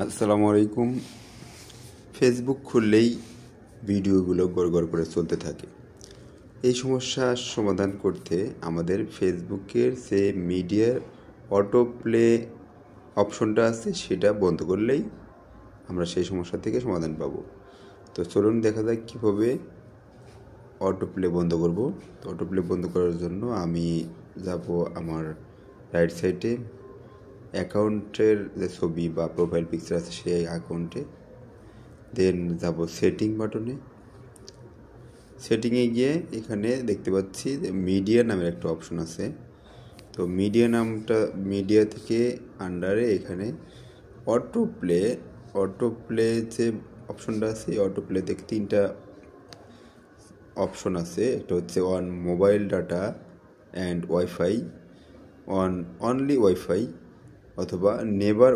আসসালামু আলাইকুম। ফেসবুক খুললেই ভিডিওগুলো গড় করে চলতে থাকে। এই সমস্যার সমাধান করতে আমাদের ফেসবুকের যে মিডিয়ার অটো প্লে অপশনটা আছে সেটা বন্ধ করলেই আমরা সেই সমস্যা থেকে সমাধান পাবো। তো চলুন দেখা যাক কীভাবে অটো প্লে বন্ধ করব। তো অটো প্লে বন্ধ করার জন্য আমি যাব আমার রাইট সাইডে অ্যাকাউন্টের যে ছবি বা প্রোফাইল পিকচার আছে সেই অ্যাকাউন্টে, দেন যাব সেটিং বাটনে। সেটিংয়ে গিয়ে এখানে দেখতে পাচ্ছি যে মিডিয়া নামের একটা অপশন আছে। তো মিডিয়া থেকে আন্ডারে এখানে অটো প্লে যে অপশনটা আছে, এই অটো প্লে থেকে তিনটা অপশন আছে। একটা হচ্ছে on mobile data and wifi, on only wifi, অথবা নেভার